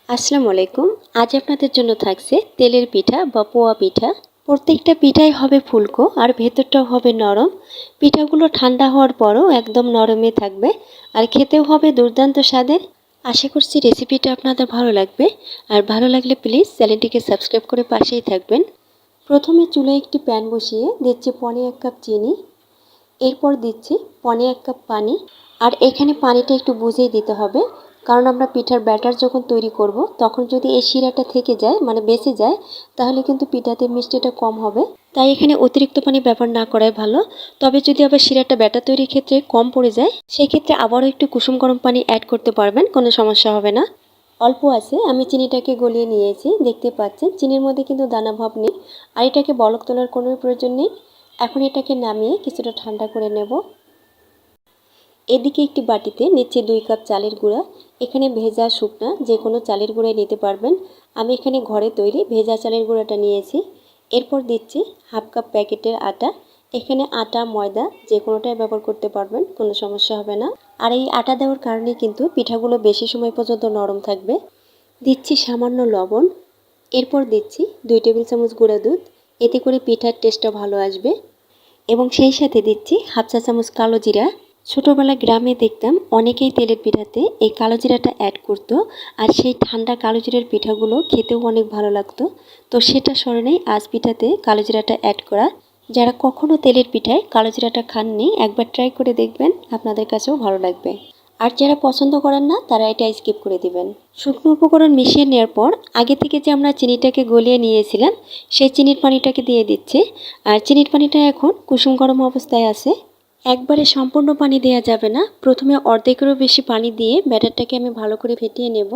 আসসালামু আলাইকুম। আজ আপনাদের জন্য থাকছে তেলের পিঠা বা পোয়া পিঠা। প্রত্যেকটা পিঠাই হবে ফুলকো আর ভেতরটাও হবে নরম। পিঠাগুলো ঠান্ডা হওয়ার পরও একদম নরমে থাকবে আর খেতেও হবে দুর্দান্ত স্বাদের। আশা করছি রেসিপিটা আপনাদের ভালো লাগবে। আর ভালো লাগলে প্লিজ চ্যানেলটিকে সাবস্ক্রাইব করে পাশেই থাকবেন। প্রথমে চুলায় একটি প্যান বসিয়ে দিচ্ছি 1.5 কাপ চিনি। এরপর দিচ্ছি 1.5 কাপ পানি। আর এখানে পানিটা একটু বুঝেই দিতে হবে, কারণ আমরা পিঠার ব্যাটার যখন তৈরি করব তখন যদি এই শিরাটা থেকে যায় মানে বেঁচে যায় তাহলে কিন্তু পিঠাতে মিষ্টিটা কম হবে। তাই এখানে অতিরিক্ত পানি ব্যবহার না করাই ভালো। তবে যদি আবার শিরাটা ব্যাটার তৈরির ক্ষেত্রে কম পড়ে যায় সেক্ষেত্রে আবারও একটু কুসুম গরম পানি অ্যাড করতে পারবেন, কোনো সমস্যা হবে না। অল্প আছে আমি চিনিটাকে গলিয়ে নিয়েছি, দেখতে পাচ্ছেন চিনির মধ্যে কিন্তু দানা ভাব নেই। আর এটাকে বলক তোলার কোনো প্রয়োজন নেই। এখন এটাকে নামিয়ে কিছুটা ঠান্ডা করে নেব। এদিকে একটি বাটিতে নিচে 2 কাপ চালের গুঁড়া। এখানে ভেজা শুকনা যে কোনো চালের গুঁড়াই নিতে পারবেন। আমি এখানে ঘরে তৈরি ভেজা চালের গুঁড়াটা নিয়েছি। এরপর দিচ্ছি হাফ কাপ প্যাকেটের আটা। এখানে আটা ময়দা যে কোনোটাই ব্যবহার করতে পারবেন, কোনো সমস্যা হবে না। আর এই আটা দেওয়ার কারণে কিন্তু পিঠাগুলো বেশি সময় পর্যন্ত নরম থাকবে। দিচ্ছি সামান্য লবণ। এরপর দিচ্ছি 2 টেবিল চামচ গুঁড়া দুধ। এতে করে পিঠার টেস্টটা ভালো আসবে। এবং সেই সাথে দিচ্ছি হাফ চা চামচ কালো জিরা। ছোটোবেলায় গ্রামে দেখতাম অনেকেই তেলের পিঠাতে এই কালো জিরাটা অ্যাড করতো। আর সেই ঠান্ডা কালো জিরার পিঠাগুলো খেতেও অনেক ভালো লাগতো। তো সেটা স্মরণেই আজ পিঠাতে কালো জিরাটা অ্যাড করা। যারা কখনো তেলের পিঠায় কালো জিরাটা খাননি একবার ট্রাই করে দেখবেন, আপনাদের কাছেও ভালো লাগবে। আর যারা পছন্দ করেন না তারা এটা স্কিপ করে দিবেন। শুকনো উপকরণ মিশিয়ে নেওয়ার পর আগে থেকে যে আমরা চিনিটাকে গলিয়ে নিয়েছিলাম সেই চিনির পানিটাকে দিয়ে দিচ্ছি। আর চিনির পানিটা এখন কুসুম গরম অবস্থায় আছে। একবারে সম্পূর্ণ পানি দেওয়া যাবে না, প্রথমে অর্ধেকেরও বেশি পানি দিয়ে ব্যাটারটাকে আমি ভালো করে ফেটিয়ে নেব।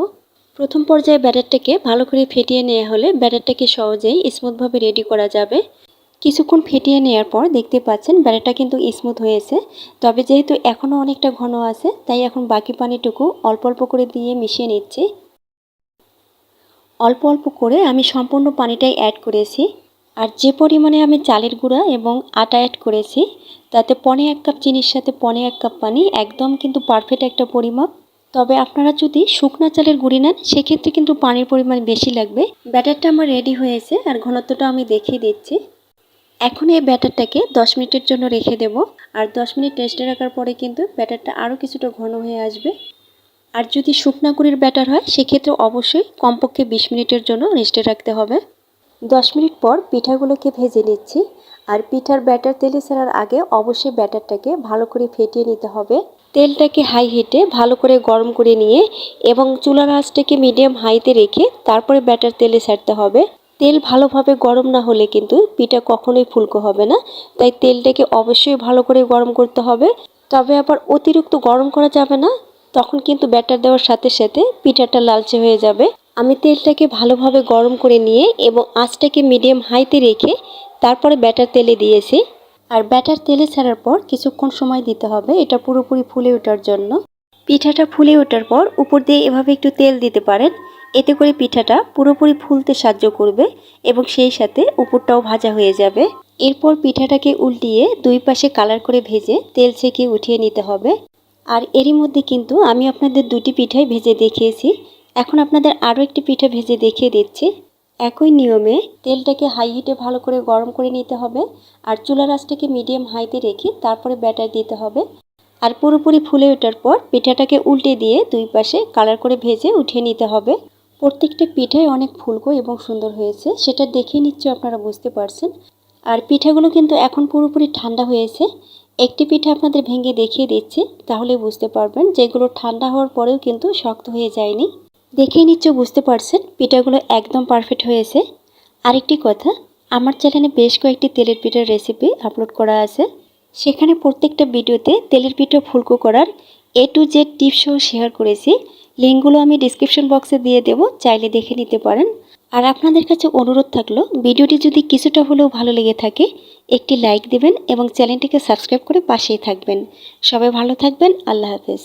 প্রথম পর্যায়ে ব্যাটারটাকে ভালো করে ফেটিয়ে নেওয়া হলে ব্যাটারটাকে সহজেই স্মুথভাবে রেডি করা যাবে। কিছুক্ষণ ফেটিয়ে নেওয়ার পর দেখতে পাচ্ছেন ব্যাটারটা কিন্তু স্মুথ হয়েছে। তবে যেহেতু এখনও অনেকটা ঘন আছে তাই এখন বাকি পানিটুকু অল্প অল্প করে দিয়ে মিশিয়ে নিচ্ছি। অল্প অল্প করে আমি সম্পূর্ণ পানিটাই অ্যাড করেছি। আর যে পরিমাণে আমি চালের গুঁড়া এবং আটা অ্যাড করেছি তাতে 1.5 কাপ চিনির সাথে 1.5 কাপ পানি একদম কিন্তু পারফেক্ট একটা পরিমাপ। তবে আপনারা যদি শুকনা চালের গুঁড়ি নেন সেক্ষেত্রে কিন্তু পানির পরিমাণ বেশি লাগবে। ব্যাটারটা আমার রেডি হয়েছে আর ঘনত্বটা আমি দেখিয়ে দিচ্ছি। এখন এই ব্যাটারটাকে 10 মিনিটের জন্য রেখে দেব। আর 10 মিনিট রেস্টে রাখার পরে কিন্তু ব্যাটারটা আরও কিছুটা ঘন হয়ে আসবে। আর যদি শুকনা গুঁড়ির ব্যাটার হয় সেক্ষেত্রে অবশ্যই কমপক্ষে 20 মিনিটের জন্য রেস্টে রাখতে হবে। 10 মিনিট পর পিঠাগুলোকে ভেজে নিচ্ছি। আর পিঠার ব্যাটার তেলে ছাড়ার আগে অবশ্যই ব্যাটারটাকে ভালো করে ফেটিয়ে নিতে হবে। তেলটাকে হাই হিটে ভালো করে গরম করে নিয়ে এবং চুলার আঁচটাকে মিডিয়াম হাইতে রেখে তারপরে ব্যাটার তেলে ছাড়তে হবে। তেল ভালোভাবে গরম না হলে কিন্তু পিঠা কখনোই ফুলকো হবে না। তাই তেলটাকে অবশ্যই ভালো করে গরম করতে হবে। তবে আবার অতিরিক্ত গরম করা যাবে না, তখন কিন্তু ব্যাটার দেওয়ার সাথে সাথে পিঠাটা লালচে হয়ে যাবে। আমি তেলটাকে ভালোভাবে গরম করে নিয়ে এবং আঁচটাকে মিডিয়াম হাইতে রেখে তারপরে ব্যাটার তেলে দিয়েছি। আর ব্যাটার তেলে ছাড়ার পর কিছুক্ষণ সময় দিতে হবে এটা পুরোপুরি ফুলে ওঠার জন্য। পিঠাটা ফুলে ওঠার পর উপর দিয়ে এভাবে একটু তেল দিতে পারেন। এতে করে পিঠাটা পুরোপুরি ফুলতে সাহায্য করবে এবং সেই সাথে উপরটাও ভাজা হয়ে যাবে। এরপর পিঠাটাকে উল্টিয়ে দুই পাশে কালার করে ভেজে তেল ছেঁকে উঠিয়ে নিতে হবে। আর এরই মধ্যে কিন্তু আমি আপনাদের দুটি পিঠাই ভেজে দেখিয়েছি। এখন আপনাদের আরও একটি পিঠা ভেজে দেখিয়ে দিচ্ছি। একই নিয়মে তেলটাকে হাই হিটে ভালো করে গরম করে নিতে হবে। আর চুলার আঁচটাকে মিডিয়াম হাইতে রেখে তারপরে ব্যাটার দিতে হবে। আর পুরোপুরি ফুলে ওঠার পর পিঠাটাকে উল্টে দিয়ে দুই পাশে কালার করে ভেজে উঠিয়ে নিতে হবে। প্রত্যেকটা পিঠাই অনেক ফুলকো এবং সুন্দর হয়েছে, সেটা দেখেই নিশ্চয়ই আপনারা বুঝতে পারছেন। আর পিঠাগুলো কিন্তু এখন পুরোপুরি ঠান্ডা হয়েছে। একটি পিঠা আপনাদের ভেঙে দেখিয়ে দিচ্ছি, তাহলে বুঝতে পারবেন যেগুলো ঠান্ডা হওয়ার পরেও কিন্তু শক্ত হয়ে যায়নি। দেখেই নিশ্চয়ই বুঝতে পারছেন পিঠাগুলো একদম পারফেক্ট হয়েছে। আরেকটি কথা, আমার চ্যানেলে বেশ কয়েকটি তেলের পিঠার রেসিপি আপলোড করা আছে। সেখানে প্রত্যেকটা ভিডিওতে তেলের পিঠা ফুলকো করার A to Z টিপসও শেয়ার করেছি। লিঙ্কগুলো আমি ডিসক্রিপশন বক্সে দিয়ে দেব, চাইলে দেখে নিতে পারেন। আর আপনাদের কাছে অনুরোধ থাকলো ভিডিওটি যদি কিছুটা হলেও ভালো লেগে থাকে একটি লাইক দেবেন এবং চ্যানেলটিকে সাবস্ক্রাইব করে পাশেই থাকবেন। সবাই ভালো থাকবেন। আল্লাহ হাফেজ।